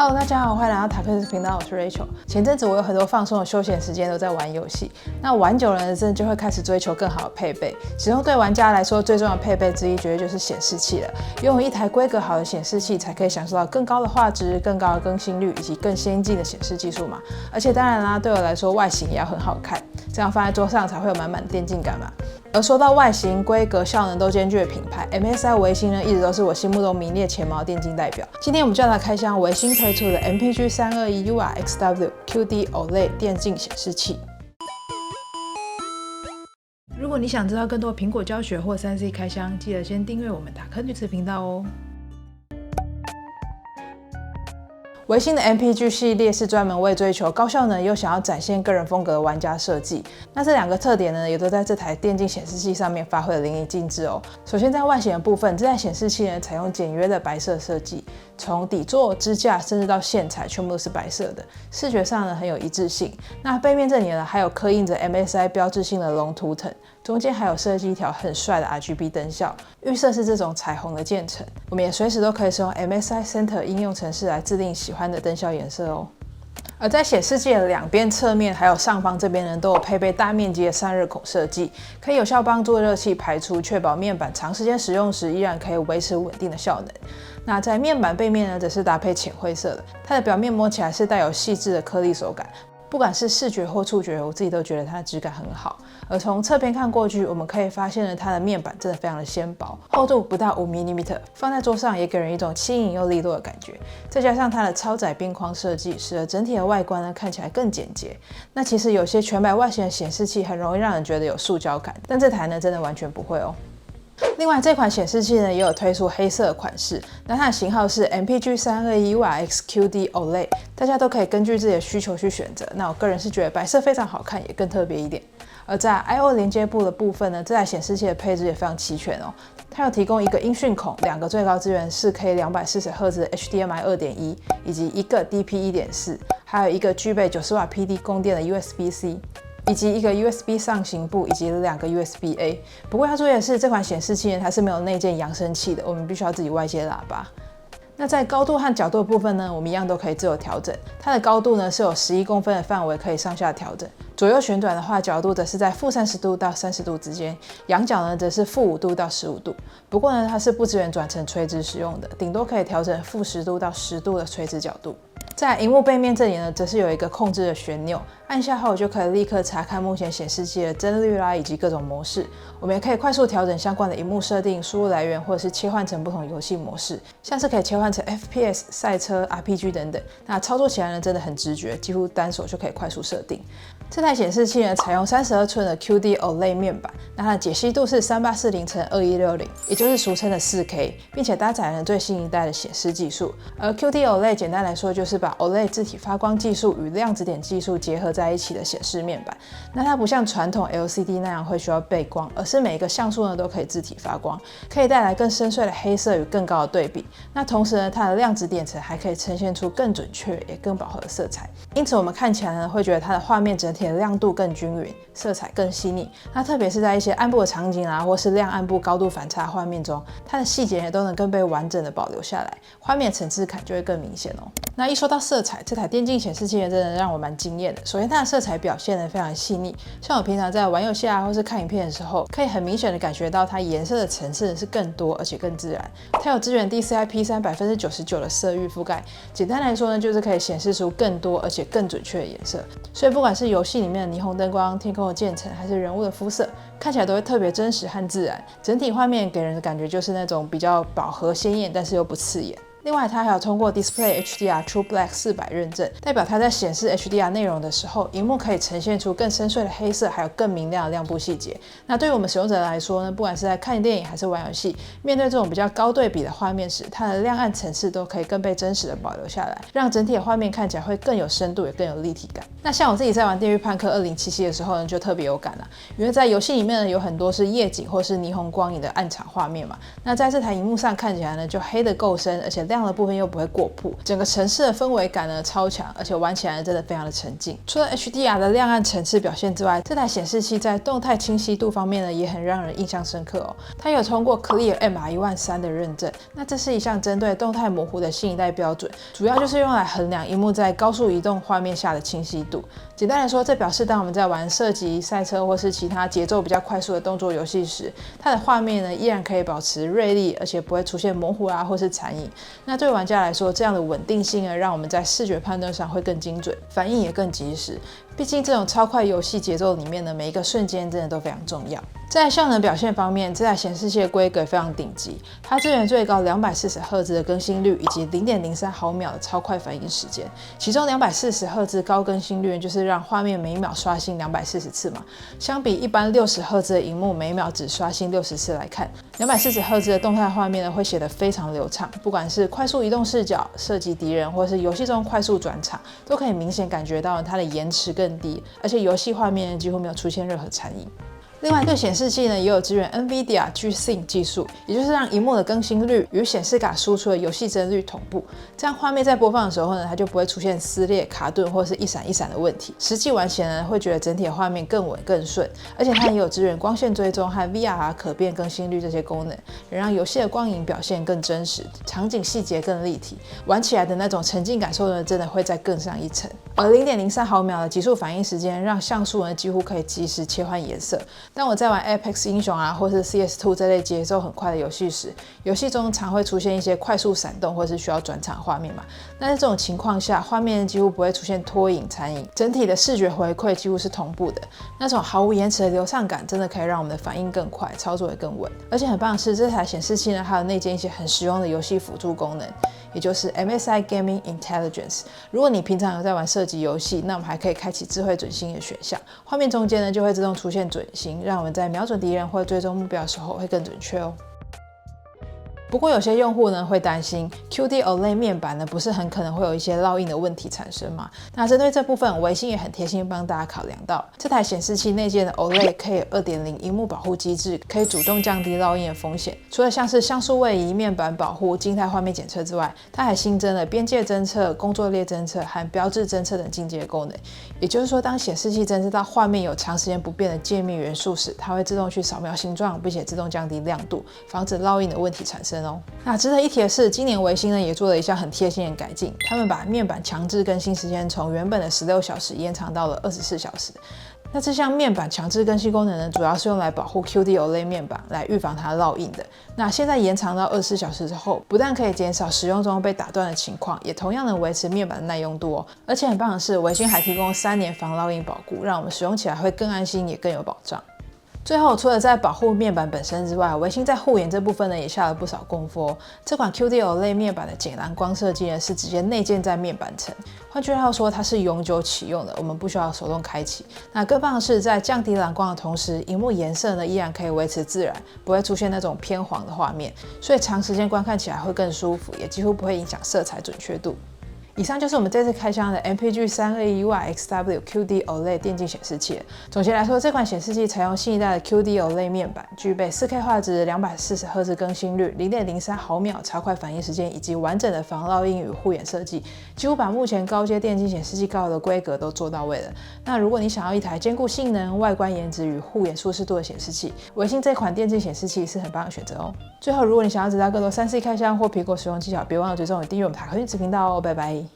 Hello， 大家好，欢迎来到塔克斯频道，我是 Rachel。前阵子我有很多放松的休闲时间都在玩游戏，那玩久了呢，真的就会开始追求更好的配备。其中对玩家来说，最重要的配备之一，绝对就是显示器了。拥有一台规格好的显示器，才可以享受到更高的画质、更高的更新率以及更先进的显示技术嘛。而且当然啦，对我来说，外形也要很好看，这样放在桌上才会有满满的电竞感嘛。而说到外形、规格、效能都兼具的品牌 ，MSI 微星呢，一直都是我心目中名列前茅的电竞代表。今天我们就要来开箱微星推出的 MPG321URXW QD OLED 电竞显示器。如果你想知道更多苹果教学或 3C 开箱，记得先订阅我们塔克女子频道哦。微星的 MPG 系列是专门为追求高效能又想要展现个人风格的玩家设计。那这两个特点呢，也都在这台电竞显示器上面发挥得淋漓尽致哦。首先在外形的部分，这台显示器呢采用简约的白色设计，从底座、支架甚至到线材全部都是白色的，视觉上呢很有一致性。那背面这里呢还有刻印着 MSI 标志性的龙图腾，中间还有设计一条很帅的 RGB 灯效，预设是这种彩虹的渐层。我们也随时都可以使用 MSI Center 应用程式来制定喜欢的灯效颜色哦。而在显示器的两边、侧面还有上方这边呢，都有配备大面积的散热孔设计，可以有效帮助热气排出，确保面板长时间使用时依然可以维持稳定的效能。那在面板背面呢，则是搭配浅灰色的，它的表面摸起来是带有细致的颗粒手感。不管是视觉或触觉，我自己都觉得它的质感很好。而从侧边看过去，我们可以发现呢，它的面板真的非常的纤薄，厚度不到5mm，放在桌上也给人一种轻盈又利落的感觉。再加上它的超窄边框设计，使得整体的外观呢看起来更简洁。那其实有些全白外形的显示器很容易让人觉得有塑胶感，但这台呢真的完全不会哦。另外，这款显示器呢也有推出黑色的款式，那它的型号是 MPG321URXQD OLED， 大家都可以根据自己的需求去选择。那我个人是觉得白色非常好看，也更特别一点。而在 I/O 连接部的部分呢，这台显示器的配置也非常齐全哦。它有提供一个音讯孔、2个最高支援 4K 240Hz 的 HDMI 2.1， 以及一个 DP 1.4， 还有一个具备90W PD 供电的 USB-C。以及一个 USB 上行部以及2个 USB-A。不过要注意的是，这款显示器呢，它是没有内建扬声器的，我们必须要自己外接喇叭。那在高度和角度的部分呢，我们一样都可以自由调整。它的高度呢是有11公分的范围可以上下调整，左右旋转的话，角度则是在-30度到30度之间，仰角呢则是-5度到15度。不过呢，它是不支援转成垂直使用的，顶多可以调整-10度到10度的垂直角度。在萤幕背面这里呢，则是有一个控制的旋钮，按下后就可以立刻查看目前显示器的帧率啦，以及各种模式。我们也可以快速调整相关的萤幕设定、输入来源，或者是切换成不同游戏模式，像是可以切换成 FPS、赛车、RPG 等等。那操作起来呢，真的很直觉，几乎单手就可以快速设定。这台显示器呢，采用32寸的 QD OLED 面板，那它的解析度是3840×2160，也就是俗称的 4K， 并且搭载了最新一代的显示技术。而 QD OLED 简单来说，就是把 OLED 自体发光技术与量子点技术结合在一起的显示面板。那它不像传统 LCD 那样会需要背光，而是每一个像素呢都可以自体发光，可以带来更深邃的黑色与更高的对比。那同时呢，它的量子点层还可以呈现出更准确也更饱和的色彩，因此我们看起来呢会觉得它的画面整体的亮度更均匀，色彩更细腻。那特别是在一些暗部的场景或是亮暗部高度反差画面中，它的细节也都能更被完整的保留下来，画面层次感就会更明显哦。那一说到色彩，这台电竞显示器真的让我蛮惊艳的。首先，它的色彩表现得非常细腻，像我平常在玩游戏或是看影片的时候，可以很明显的感觉到它颜色的层次是更多而且更自然。它有支援 DCI-P3 99%的色域覆盖，简单来说呢，就是可以显示出更多而且更准确的颜色。所以不管是游戏里面的霓虹灯光、天空的渐层，还是人物的肤色，看起来都会特别真实和自然。整体画面给人的感觉就是那种比较饱和鲜艳，但是又不刺眼。另外，它还有通过 Display HDR True Black 400认证，代表它在显示 HDR 内容的时候，萤幕可以呈现出更深邃的黑色，还有更明亮的亮部细节。那对于我们使用者来说呢，不管是在看电影还是玩游戏，面对这种比较高对比的画面时，它的亮暗层次都可以更被真实的保留下来，让整体的画面看起来会更有深度，也更有立体感。那像我自己在玩《电狱判客2077》的时候呢，就特别有感啦，因为在游戏里面呢，有很多是夜景或是霓虹光影的暗场画面嘛。那在这台萤幕上看起来呢，就黑得够深，而且亮亮的部分又不会过曝，整个城市的氛围感呢超强，而且玩起来真的非常的沉浸。除了 HDR 的亮暗层次表现之外，这台显示器在动态清晰度方面呢也很让人印象深刻哦。它有通过 Clear MR13000的认证，那这是一项针对动态模糊的新一代标准，主要就是用来衡量萤幕在高速移动画面下的清晰度。简单来说，这表示当我们在玩射击、赛车或是其他节奏比较快速的动作游戏时，它的画面呢依然可以保持锐利，而且不会出现模糊啊或是残影。那对玩家来说，这样的稳定性呢，让我们在视觉判断上会更精准，反应也更及时。毕竟这种超快游戏节奏里面的每一个瞬间真的都非常重要。在效能表现方面，这台显示器的规格非常顶级，它支援最高240赫兹的更新率以及0.03毫秒的超快反应时间。其中240赫兹高更新率就是让画面每秒刷新240次嘛，相比一般60赫兹的萤幕每秒只刷新60次来看，240赫兹的动态画面呢会写得非常流畅，不管是快速移动视角、射击敌人，或是游戏中快速转场，都可以明显感觉到它的延迟更低，而且游戏画面几乎没有出现任何残影。另外，这显示器呢也有支援 NVIDIA G-Sync 技术，也就是让萤幕的更新率与显示卡输出的游戏帧率同步，这样画面在播放的时候呢，它就不会出现撕裂、卡顿或是一闪一闪的问题。实际玩起来呢，会觉得整体的画面更稳更顺，而且它也有支援光线追踪和 VRR 可变更新率这些功能，能让游戏的光影表现更真实，场景细节更立体，玩起来的那种沉浸感受呢，真的会再更上一层。而0.03毫秒的极速反应时间，让像素呢几乎可以即时切换颜色。当我在玩 Apex 英雄啊，或是 CS2 这类节奏很快的游戏时，游戏中常会出现一些快速闪动或是需要转场画面嘛。那在这种情况下，画面几乎不会出现拖影、残影，整体的视觉回馈几乎是同步的。那种毫无延迟的流畅感，真的可以让我们的反应更快，操作也更稳。而且很棒的是，这台显示器呢，还有内建一些很实用的游戏辅助功能。也就是 MSI Gaming Intelligence。如果你平常有在玩射击游戏，那我们还可以开启智慧准心的选项，画面中间呢就会自动出现准心，让我们在瞄准敌人或追踪目标的时候会更准确哦。不过有些用户呢会担心 QD OLED 面板呢不是很可能会有一些烙印的问题产生嘛？那针对这部分，微星也很贴心帮大家考量到，这台显示器内建的 OLED K 2.0 萤幕保护机制，可以主动降低烙印的风险。除了像是像素位移、面板保护、静态画面检测之外，它还新增了边界侦测、工作列侦测和标志侦测等进阶功能。也就是说，当显示器侦测到画面有长时间不变的界面元素时，它会自动去扫描形状，并且自动降低亮度，防止烙印的问题产生。那值得一提的是，今年微星呢也做了一项很贴心的改进，他们把面板强制更新时间从原本的16小时延长到了24小时。那这项面板强制更新功能呢，主要是用来保护 QD OLED 面板，来预防它烙印的。那现在延长到24小时之后，不但可以减少使用中被打断的情况，也同样能维持面板的耐用度哦。而且很棒的是，微星还提供3年防烙印保固，让我们使用起来会更安心，也更有保障。最后，除了在保护面板本身之外，微星在护眼这部分呢也下了不少功夫哦。这款 QD OLED 面板的减蓝光设计呢是直接内建在面板层，换句话说，它是永久启用的，我们不需要手动开启。那更棒的是，在降低蓝光的同时，萤幕颜色呢依然可以维持自然，不会出现那种偏黄的画面，所以长时间观看起来会更舒服，也几乎不会影响色彩准确度。以上就是我们这次开箱的 MPG321YXW QD OLED 电竞显示器了。总结来说，这款显示器采用新一代的 QD OLED 面板，具备 4K 画质、240赫兹更新率、0.03毫秒超快反应时间，以及完整的防烙印与护眼设计，几乎把目前高阶电竞显示器该有的规格都做到位了。那如果你想要一台兼顾性能、外观颜值与护眼舒适度的显示器，微星这款电竞显示器是很棒的选择哦。最后，如果你想要知道更多3C 开箱或苹果使用技巧，别忘了追踪我订阅我们塔克运智频道哦。拜拜。